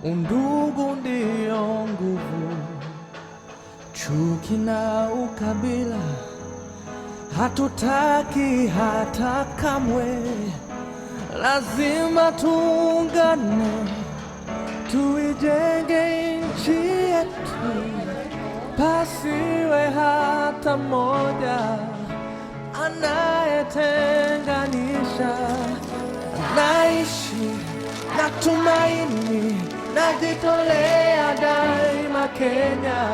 undugu ndio nguvu, chuki na ukabila hatutaki hata kamwe. Lazima tuungane, tuijenge nchi yetu, pasiwe hata mmoja anayetenganisha. Naishi na tumaini, najitolea daima Kenya.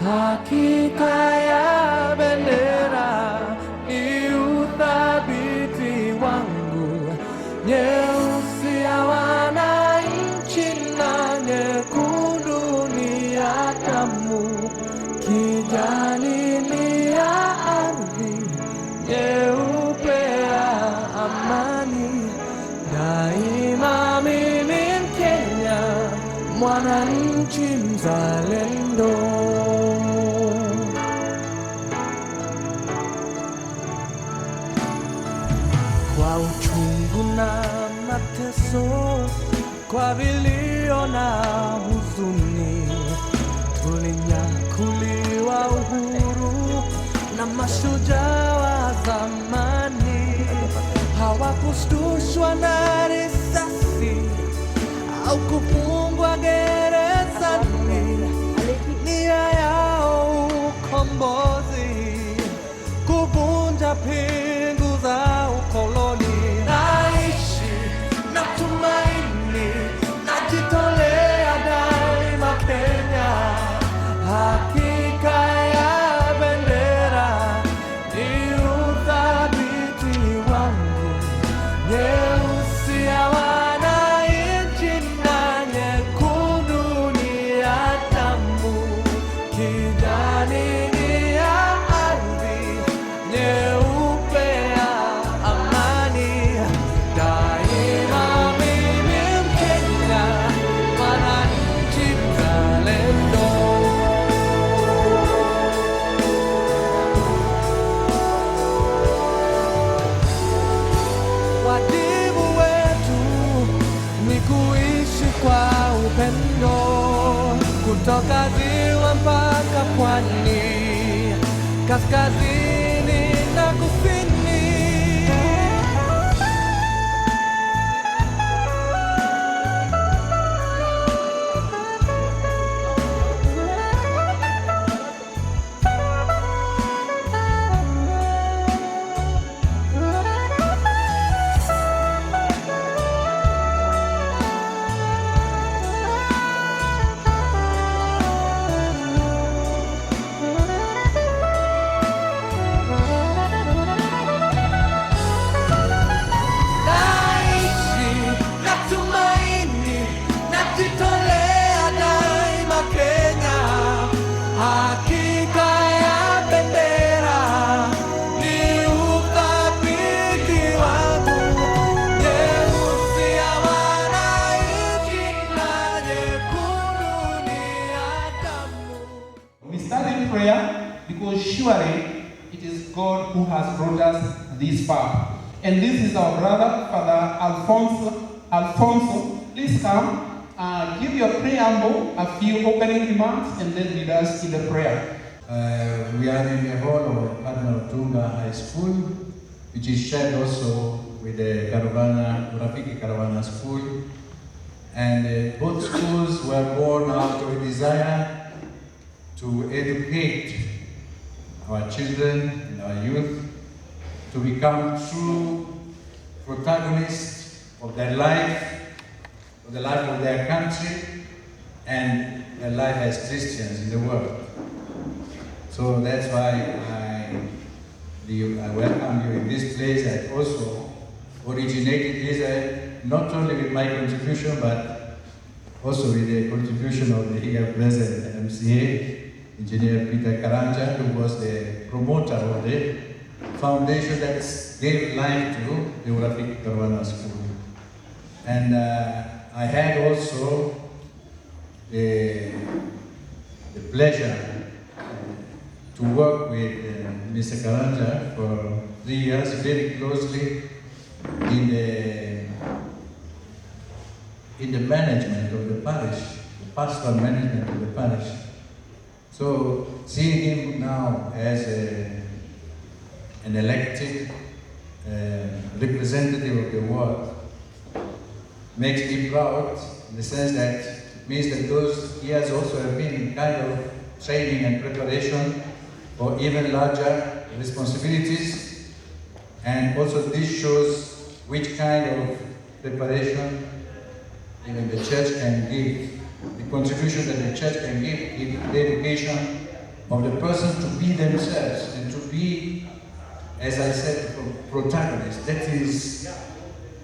Hakika ya bendera ni uthabiti wangu, nyeusi ya wananchi na nyekundu ni ya damu, kijani ni ya ardhi, nyeupe ya amani. Daima mimi Mkenya, mwananchi mzalendo. Kwa uchungu na mateso, kwa vilio na huzuni, tulinyakuliwa uhuru na mashujaa wa zamani. Hawakushtushwa na risasi au kufungwa gerezani. Nia yao ukombozi, kuvunja pingu za ukoloni. Naishi na tumaini, najitolea daima Kenya. Hakika ya bendera ni uthabiti wangu, nyeusi ya wananchi na nyekundu ni ya damu, kijani ni ya ardhi, nyeupe ya amani. Daima mimi Mkenya, mwananchi mzalendo. Wajibu wetu ni kuishi kwa upendo, kutoka ziwa mpaka pwani, kaskazini na kusini. Prayer, because surely it is God who has brought us this far. And this is our brother, Father Alfonso. Please come, give your preamble, a few opening remarks, and then lead us in the prayer. We are in the hall of Cardinal Tunga High School, which is shared also with the Rafiki Caravana School. And both schools were born out of a desire to educate our children and our youth to become true protagonists of their life, of the life of their country, and their life as Christians in the world. So that's why I welcome you in this place. I also originated this not only with my contribution, but also with the contribution of the here present MCA, Engineer Peter KARANJA, who was the promoter of the foundation that gave life to the Rafiki Caravana School. And I had also the pleasure to work with Mr. KARANJA for 3 years very closely in in the management of the parish, the pastoral management of the parish. So seeing him now as an elected representative of the ward makes me proud, in the sense that it means that those years also have been in kind of training and preparation for even larger responsibilities. And also this shows which kind of preparation even the church can give, the contribution that the church can give in the education of the person to be themselves and to be, as I said, protagonists. That is,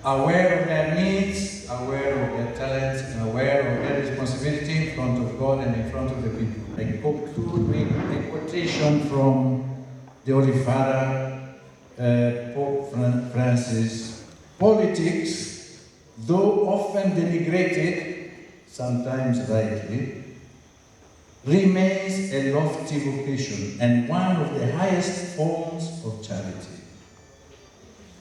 aware of their needs, aware of their talents, and aware of their responsibility in front of God and in front of the people. I conclude with a quotation from the Holy Father, Pope Francis. Politics, though often denigrated, sometimes rightly, remains a lofty vocation and one of the highest forms of charity.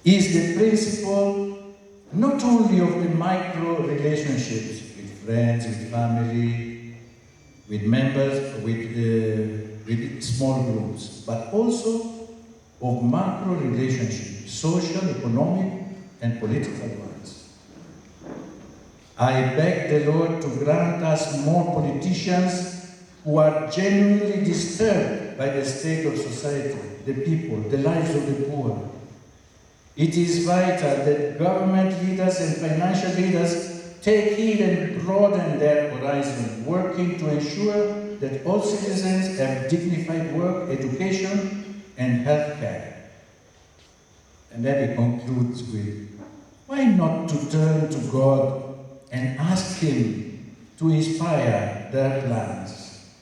Is the principle not only of the micro relationships with friends, with family, with members, with small groups, but also of macro relationships, social, economic, and political ones. I beg the Lord to grant us more politicians who are genuinely disturbed by the state of society, the people, the lives of the poor. It is vital that government leaders and financial leaders take heed and broaden their horizon, working to ensure that all citizens have dignified work, education, and health care. And then he concludes with, why not to turn to God and ask Him to inspire their plans?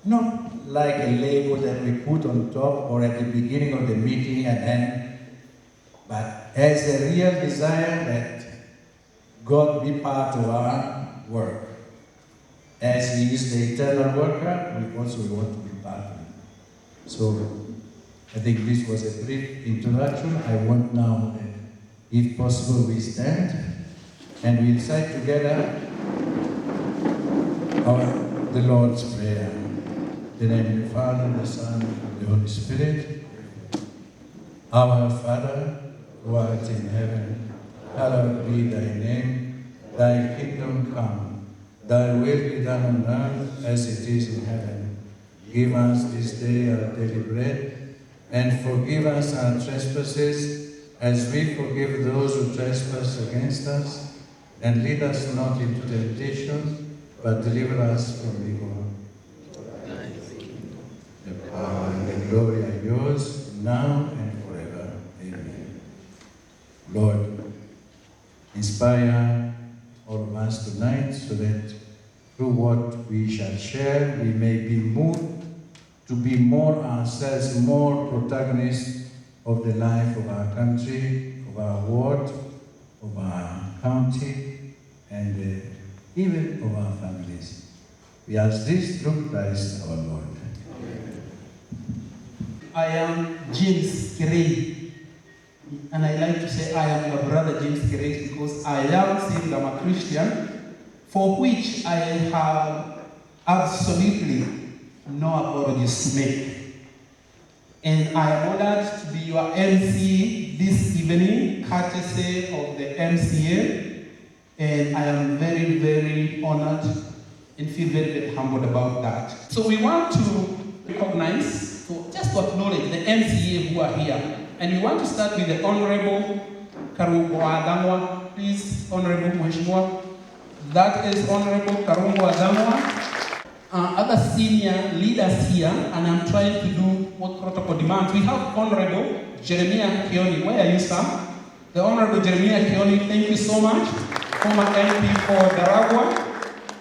Not like a label that we put on top or at the beginning of the meeting and then, but as a real desire that God be part of our work. As He is the eternal worker, we also want to be part of it. So, I think this was a brief introduction. I want now that, if possible, we stand and we recite together the Lord's Prayer. In the name of the Father, the Son, and the Holy Spirit. Our Father, who art in heaven, hallowed be thy name. Thy kingdom come. Thy will be done on earth as it is in heaven. Give us this day our daily bread, and forgive us our trespasses, as we forgive those who trespass against us. And lead us not into temptation, but deliver us from evil. The power and the glory are yours, now and forever. Amen. Lord, inspire all of us tonight so that through what we shall share, we may be moved to be more ourselves, more protagonists of the life of our country, of our ward, of our county, and even of our families. We ask this through Christ our Lord. I am James Kirei, and I like to say I am your brother James Kirei because I am saying I'm a Christian, for which I have absolutely no apologies to make. And I am honored to be your MC this evening, courtesy of the MCA, and I am very, very honored and feel very, very humbled about that. So we want to recognize, just to acknowledge the MCA who are here. And we want to start with the Honorable Kahawa Sukari. Please, Honorable Mheshimiwa. That is Honorable Kahawa Sukari. Other senior leaders here, and I'm trying to do what protocol demands. We have Honorable Jeremiah Kioni. Where are you, sir? The Honorable Jeremiah Kioni, thank you so much. Former MP for Daragwa.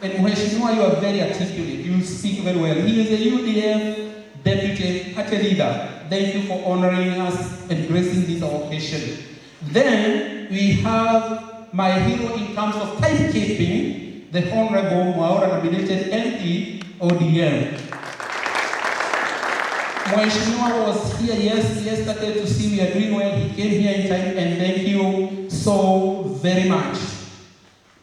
And Mheshimiwa, you are very articulate. You speak very well. He is a UDF Deputy Party Leader. Thank you for honoring us and gracing this occasion. Then we have my hero in terms of timekeeping, the Honorable Maura nominated MP ODM. Mheshimiwa was here yesterday to see we are doing well. He came here in time, and thank you so very much.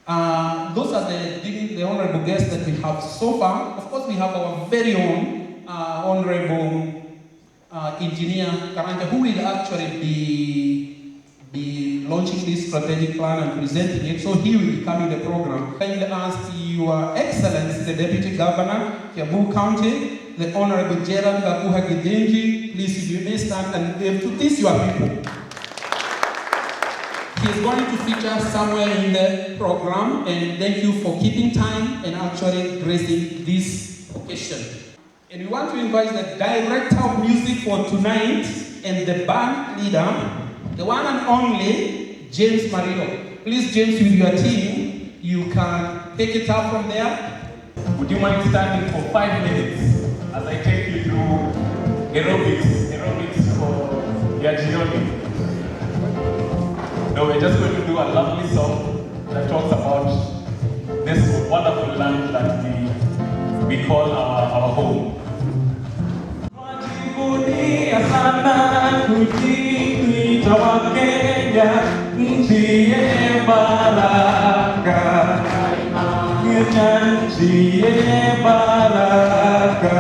Those are the honorable guests that we have so far. Of course, we have our very own honorable engineer Karanja, who will actually be launching this strategic plan and presenting it. So he will be coming the program. Kindly ask Your Excellency, the Deputy Governor, Kiambu County, the Honorable Gerald Gakuha Gidenji, please, if you may stand and give to these your people. He is going to feature somewhere in the program, and thank you for keeping time and actually gracing this occasion. And we want to invite the director of music for tonight and the band leader, the one and only James Marino. Please, James, with your team, you can take it up from there. Would you mind standing for 5 minutes as I take you through aerobics for your journey? No, we're just going to do a lovely song that talks about this wonderful land that we call our home. Tunajivunia sana kujiita Wakenya, nchi yenye baraka. Kenya nchi yenye baraka.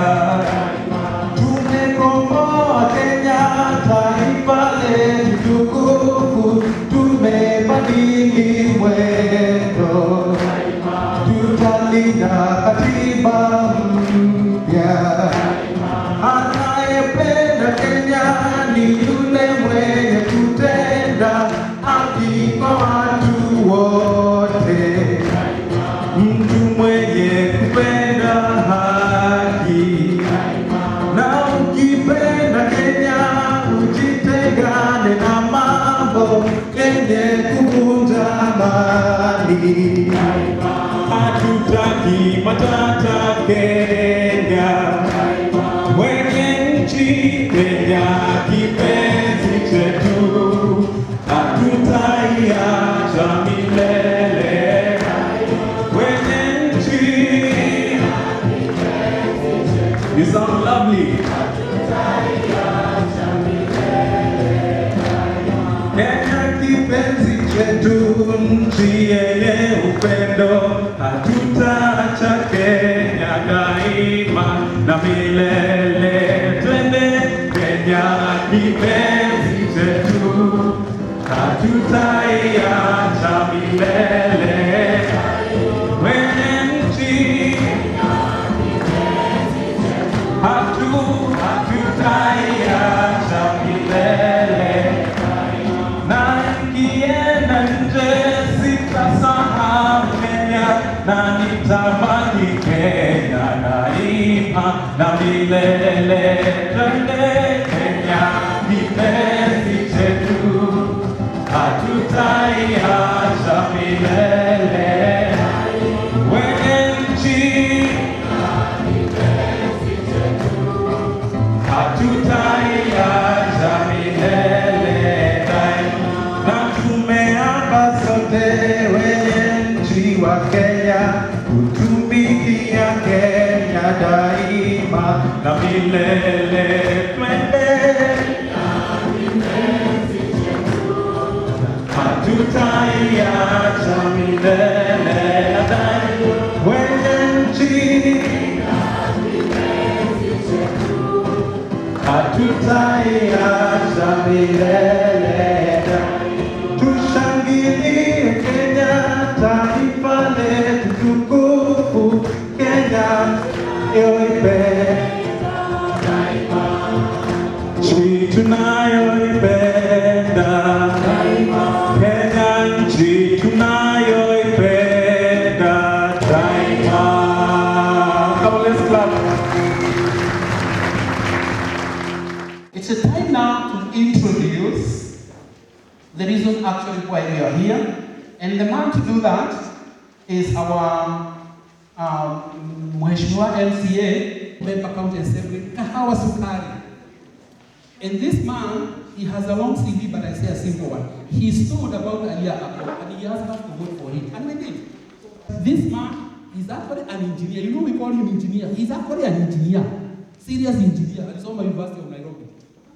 Tumekomboa Kenya, taifa letu tukufu. Tumebadili mwendo, tutalinda katiba mpya. Anayependa Kenya ni yule mwenye kutenda haki kwa watu wote, mtu mwenye kupenda haki. Na ukipenda Kenya ujitengane na mambo yenye kuvunja amani. Hatutaki matata Kenya, wenye nchi Kenya kipenzi chetu, hatutaiacha milele. Wenye nchi, you sound lovely. Kenya kipenzi chetu, nchi yenye upendo, hatutaacha Kenya daima na milele. Twende Kenya kipenzi chetu, hatutaiacha milele. Wenye nchi, hatutaiacha milele. Na nikienda nje sitasahau Kenya, na nitabaki Kenya daima na milele. Twende Kenya kipenzi chetu, hatutaiacha milele. Wenye nchi, hatutaiacha milele. Na tumeapa sote wenye nchi wa Kenya, kutumikia Kenya daima na milele. Twende hatutaiacha milele. Wenye nchi, hatutaiacha milele. Tushangilie Kenya, taifa letu tukufu. Kenya yoipenda nchi tunayoipenda, Kenya nchi tunayoipenda daima. Come on, let's clap. It's a time now to introduce the reason actually why we are here. And the man to do that is our Mheshimiwa MCA, Member County Assembly, Kahawa Sukari. And this man, he has a long CV, but I say a simple one. He stood about a year ago and he asked us to vote for him, and we did. This man is actually an engineer. You know we call him engineer. He's actually an engineer, serious engineer. At the University of Nairobi.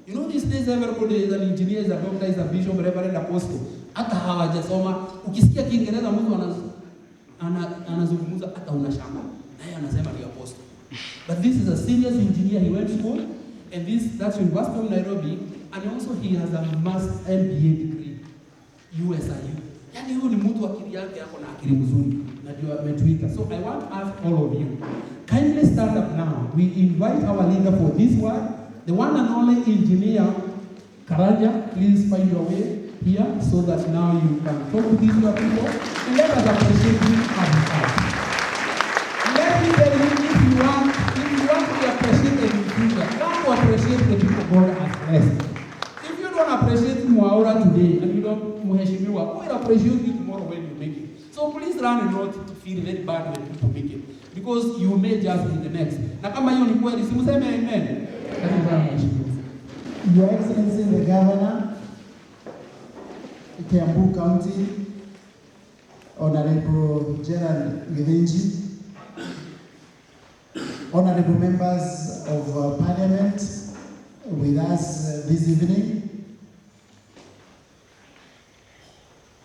You know these days everybody is an engineer, is a doctor, is a bishop, reverend, apostle. Hata hawajasoma. Ukisikia Kiingereza mtu anazungumza hata unashamba. Naye anasema ni apostle. But this is a serious engineer. He went to school, and that's University of Nairobi, and also he has a MBA degree, USIU. Yani huyu ni mtu akili yake yako na akili mzuri, na ndio ametuita. So I want to ask all of you, kindly stand up now. We invite our leader for this one, the one and only engineer, Karanja. Please find your way here so that now you can talk to these your people, and let us appreciate him as he comes. Let me tell you, if you want to be appreciated in future, come to appreciate the people God has blessed. If you don't appreciate Mwaura today and you don't Mheshimiwa, who will appreciate you tomorrow when you make it? So please learn and not to feel very bad when people make it, because you may just be the next. Na kama hiyo ni kweli, simseme amen. Your Excellency the Governor, Kiambu County, Honorable Gerald Givinji, honorable members of Parliament with us this evening,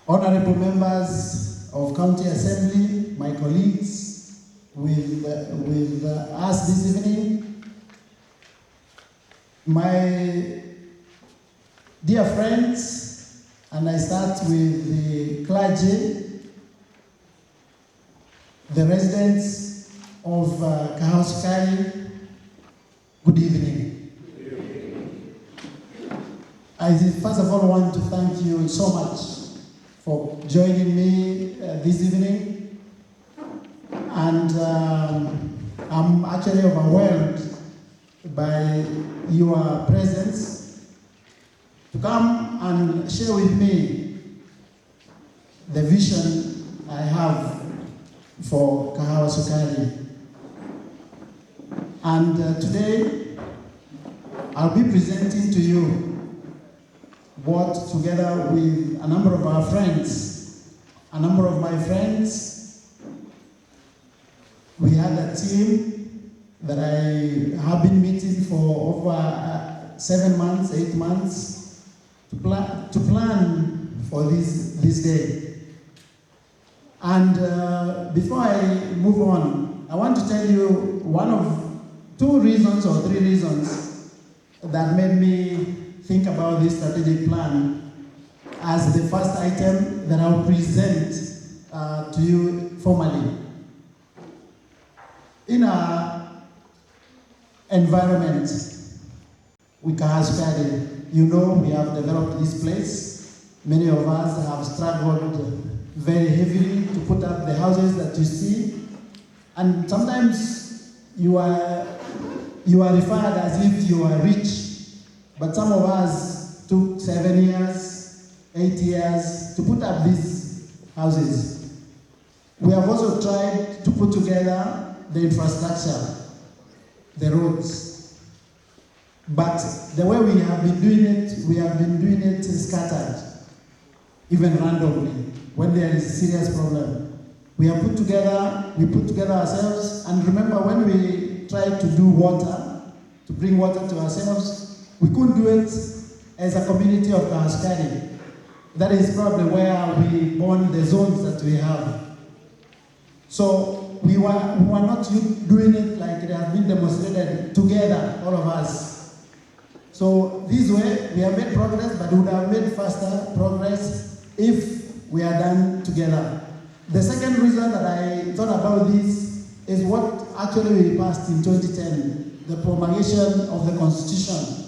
honorable members of County Assembly, my colleagues with us this evening, my dear friends, and I start with the clergy, the residents of Kahawa Sukari, good evening. I first of all want to thank you so much for joining me this evening, and I'm actually overwhelmed by your presence to come and share with me the vision I have for Kahawa Sukari. And today I'll be presenting to you what, together with a number of our friends, a number of my friends, we had a team that I have been meeting for over 7 months, 8 months, to plan for this day. And before I move on, I want to tell you one of 2 reasons or 3 reasons that made me think about this strategic plan as the first item that I'll present to you formally. In our environment with Kahawa Sukari, you know we have developed this place. Many of us have struggled very heavily to put up the houses that you see, and sometimes you are referred as if you are rich, but some of us took 7 years, 8 years to put up these houses. We have also tried to put together the infrastructure, the roads, but the way we have been doing it scattered, even randomly, when there is a serious problem. We put together ourselves, and remember when we tried to do water, to bring water to ourselves, we couldn't do it as a community of Kahawa Sukari. That is probably where we born the zones that we have. So we were not doing it like it has been demonstrated together, all of us. So this way, we have made progress, but we would have made faster progress if we are done together. The second reason that I thought about this is what actually we passed in 2010, the promulgation of the Constitution.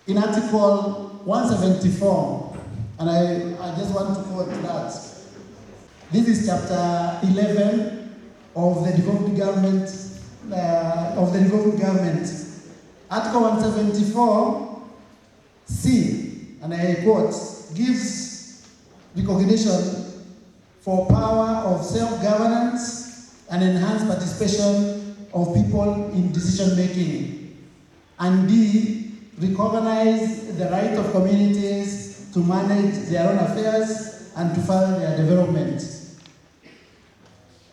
In Article 174, and I just want to quote that. This is chapter 11 of the devolved government, Article 174, C, and I quote, gives recognition for power of self-governance and enhanced participation of people in decision-making. And D, recognize the right of communities to manage their own affairs and to further their development.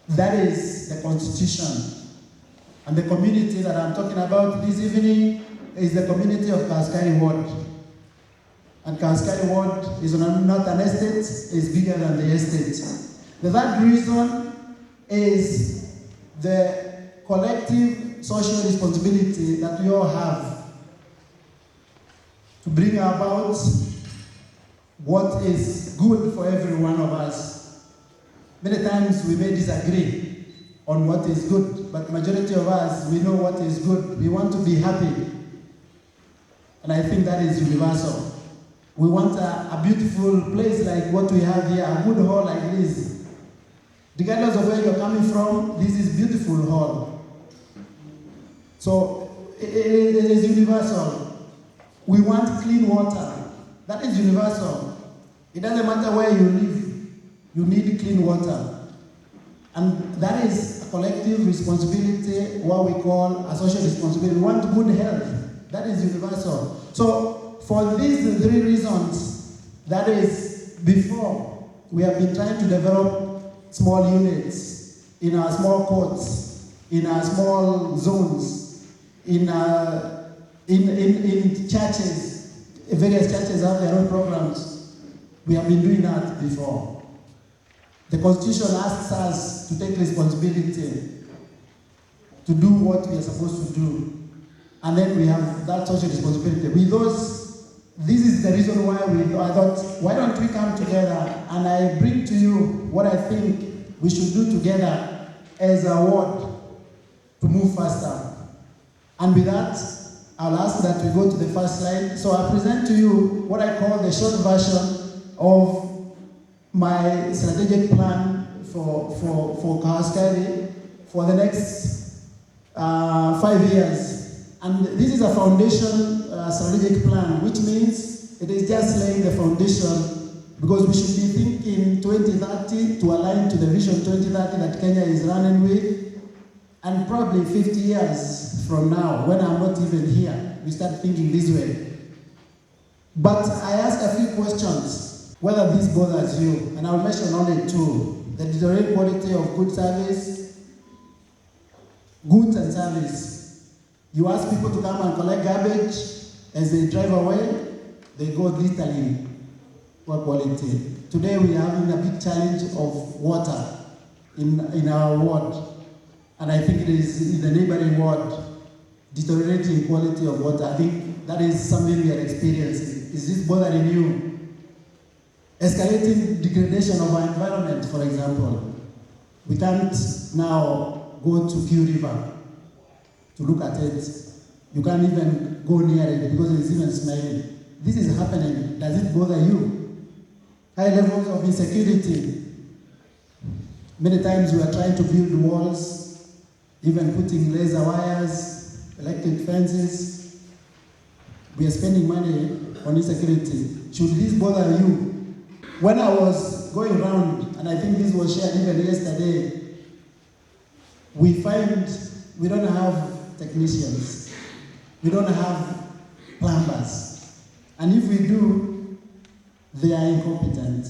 That is the Constitution. And the community that I'm talking about this evening is the community of Kahawa Sukari Ward. And Kahawa Sukari Ward is not an estate, it's bigger than the estate. The third reason is the collective social responsibility that we all have to bring about what is good for every one of us. Many times we may disagree on what is good, but majority of us, we know what is good. We want to be happy. And I think that is universal. We want a beautiful place like what we have here, a good hall like this. Regardless of where you're coming from, this is beautiful hall. So it is universal. We want clean water. That is universal. It doesn't matter where you live, you need clean water. And that is a collective responsibility, what we call a social responsibility. We want good health. That is universal. So for these three reasons, that is before, we have been trying to develop small units in our small courts, in our small zones, in churches. Various churches have their own programs. We have been doing that before. The Constitution asks us to take responsibility, to do what we are supposed to do. And then we have that social responsibility. With those, this is the reason why I thought, why don't we come together and I bring to you what I think we should do together as a ward to move faster. And with that, I'll ask that we go to the first slide. So I present to you what I call the short version of my strategic plan for Kahawa Sukari for the next 5 years. And this is a foundation strategic plan, which means it is just laying the foundation, because we should be thinking 2030 to align to the vision 2030 that Kenya is running with, and probably 50 years from now, when I'm not even here, we start thinking this way. But I ask a few questions, whether this bothers you, and I'll mention only two: the deteriorating quality of goods and service. You ask people to come and collect garbage, as they drive away, they go literally poor quality. Today we are having a big challenge of water in our ward, and I think it is in the neighboring ward, deteriorating quality of water. I think that is something we are experiencing. Is this bothering you? Escalating degradation of our environment, for example. We can't now go to Q River to look at it. You can't even go near it because it's even smelly. This is happening. Does it bother you? High levels of insecurity. Many times we are trying to build walls, even putting laser wires, electric fences. We are spending money on insecurity. Should this bother you? When I was going around, and I think this was shared even yesterday, we find we don't have technicians. We don't have plumbers. And if we do, they are incompetent.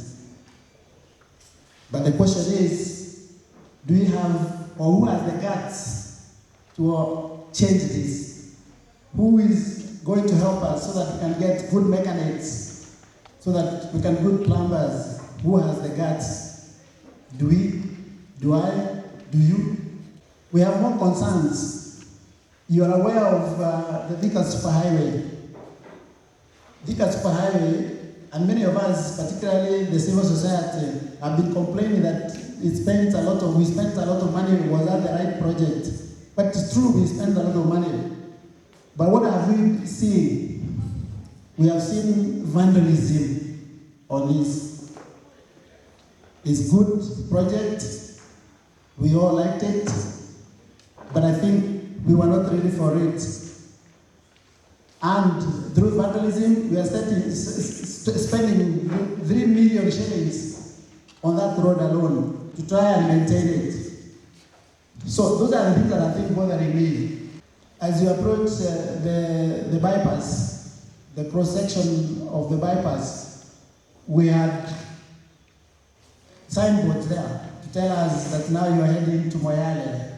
But the question is, do we have, or who has the guts to change this? Who is going to help us so that we can get good mechanics, so that we can put plumbers? Who has the guts? Do we? Do I? Do you? We have more concerns. You are aware of the Thika Superhighway. Thika Superhighway, and many of us, particularly the civil society, have been complaining that we spent a lot of money. Was that the right project? But it's true, we spent a lot of money. But what have we seen? We have seen vandalism on this. It's a good project. We all liked it. But I think we were not ready for it. And through vandalism, we are spending 3 million shillings on that road alone to try and maintain it. So those are the things that I think bothering me. As you approach the bypass, the cross-section of the bypass, we had signboards there to tell us that now you are heading to Moyale.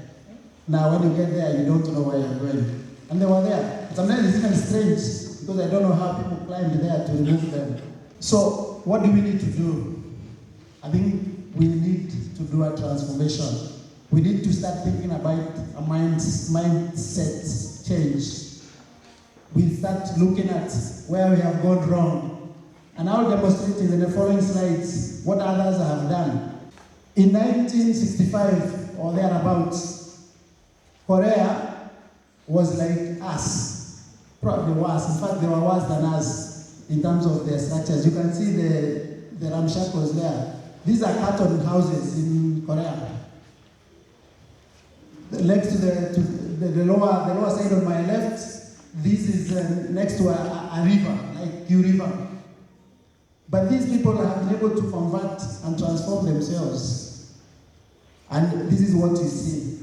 Now when you get there, you don't know where you're going. And they were there. Sometimes it's even strange because I don't know how people climbed there to remove them. So what do we need to do? I think we need to do a transformation. We need to start thinking about a mindset change. We start looking at where we have gone wrong. And I'll demonstrate in the following slides what others have done. In 1965 or thereabouts, Korea was like us, probably worse. In fact, they were worse than us in terms of their structures. You can see the ramshackles there. These are carton houses in Korea. Next to the lower side on my left, this is next to a river, like Q River. But these people have been able to convert and transform themselves. And this is what you see.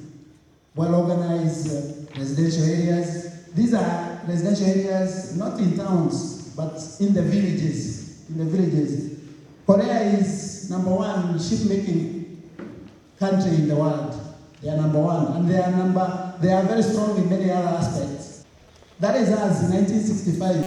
Well-organized residential areas. These are residential areas not in towns, but in the villages. Korea is #1 ship-making country in the world. They are #1, and they are very strong in many other aspects. That is us in 1965.